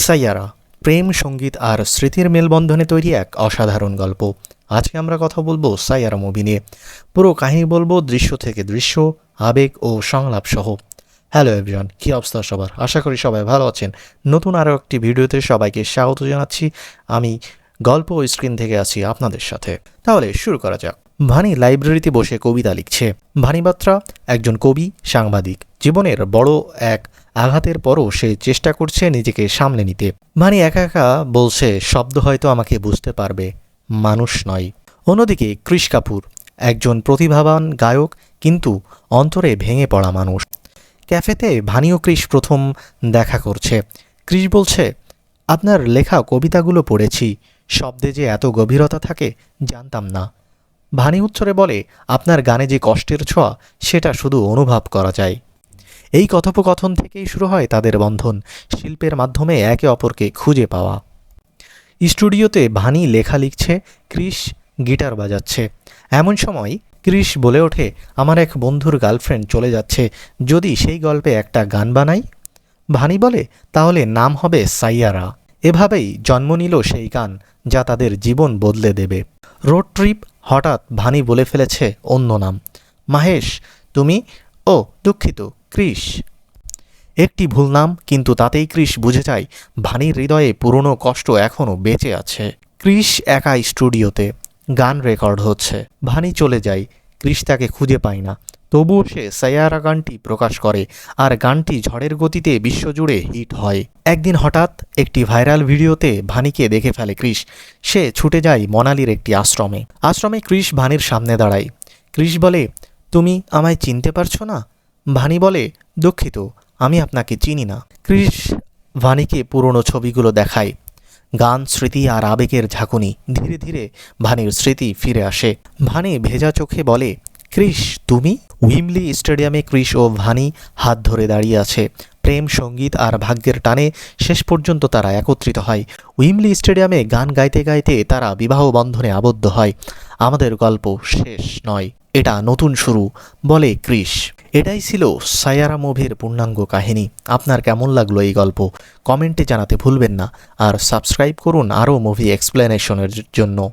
সাইয়ারা প্রেম সঙ্গীত আর স্মৃতির মেলবন্ধনে তৈরি এক অসাধারণ গল্প। আজকে আমরা কথা বলবো সাইয়ারা মুভি নিয়ে। পুরো কাহিনী বলবো দৃশ্য থেকে দৃশ্য, আবেগ ও সংলাপ সহ। হ্যালো এভরিওয়ান, কী অবস্থা সবার? আশা করি সবাই ভালো আছেন। নতুন আরও একটি ভিডিওতে সবাইকে স্বাগত জানাচ্ছি। আমি গল্প স্ক্রিন থেকে আছি আপনাদের সাথে। তাহলে শুরু করা যাক। ভানি লাইব্রেরিতে বসে কবিতা লিখছে। ভানি বাত্রা একজন কবি, সাংবাদিক। জীবনের বড় এক আঘাতের পরও সে চেষ্টা করছে নিজেকে সামলে নিতে। ভানি একা একা বলছে, শব্দ হয়তো আমাকে বুঝতে পারবে, মানুষ নয়। অন্যদিকে কৃষ কাপুর একজন প্রতিভাবান গায়ক, কিন্তু অন্তরে ভেঙে পড়া মানুষ। ক্যাফেতে ভানি ও কৃষ প্রথম দেখা করছে। কৃষ বলছে, আপনার লেখা কবিতাগুলো পড়েছি, শব্দে যে এত গভীরতা থাকে জানতাম না। ভানি উচ্চরে বলে, আপনার গানে যে কষ্টের ছোঁয়া সেটা শুধু অনুভব করা যায়। এই কথোপকথন থেকেই শুরু হয় তাদের বন্ধন, শিল্পের মাধ্যমে একে অপরকে খুঁজে পাওয়া। স্টুডিওতে ভানি লেখা লিখছে, কৃষ গিটার বাজাচ্ছে। এমন সময় কৃষ বলে ওঠে, আমার এক বন্ধুর গার্লফ্রেন্ড চলে যাচ্ছে, যদি সেই গল্পে একটা গান বানাই। ভানি বলে, তাহলে নাম হবে সাইয়ারা। এভাবেই জন্ম নিল সেই গান যা তাদের জীবন বদলে দেবে। Road trip. হঠাৎ ভানি বলে ফেলেছে অন্য নাম। মাহেশ, তুমি? ও দুঃখিত, কৃষ। একটি ভুল নাম, কিন্তু তাতেই কৃষ বুঝে যায় ভানির হৃদয়ে পুরনো কষ্ট এখনও বেঁচে আছে। কৃষ একা স্টুডিওতে, গান রেকর্ড হচ্ছে। ভানি চলে যায়, কৃষ তাকে খুঁজে পায় না। তবুও সে সাইয়ারা গানটি প্রকাশ করে, আর গানটি ঝড়ের গতিতে বিশ্বজুড়ে হিট হয়। একদিন হঠাৎ একটি ভাইরাল ভিডিওতে ভানিকে দেখে ফেলে কৃষ। সে ছুটে যায় মনালির একটি আশ্রমে। কৃষ ভানির সামনে দাঁড়ায়। কৃষ বলে, তুমি আমায় চিনতে পারছো না? ভানি বলে, দুঃখিত, আমি আপনাকে চিনি না। কৃষ ভানিকে পুরনো ছবিগুলো দেখায়। গান, স্মৃতি আর আবেগের ঝাঁকুনি। ধীরে ধীরে ভানির স্মৃতি ফিরে আসে। ভানি ভেজা চোখে বলে, কৃষ তুমি? উইমলি স্টেডিয়ামে কৃষ ও ভানি হাত ধরে দাঁড়িয়ে আছে। প্রেম, সঙ্গীত আর ভাগ্যের টানে শেষ পর্যন্ত তারা একত্রিত হয়। উইমলি স্টেডিয়ামে গান গাইতে গাইতে তারা বিবাহ বন্ধনে আবদ্ধ হয়। আমাদের গল্প শেষ নয়, এটা নতুন শুরু, বলে কৃষ। এটাই ছিল সাইয়ারা মুভির পূর্ণাঙ্গ কাহিনী। আপনার কেমন লাগলো এই গল্প কমেন্টে জানাতে ভুলবেন না, আর সাবস্ক্রাইব করুন আরও মুভি এক্সপ্লেনেশনের জন্য।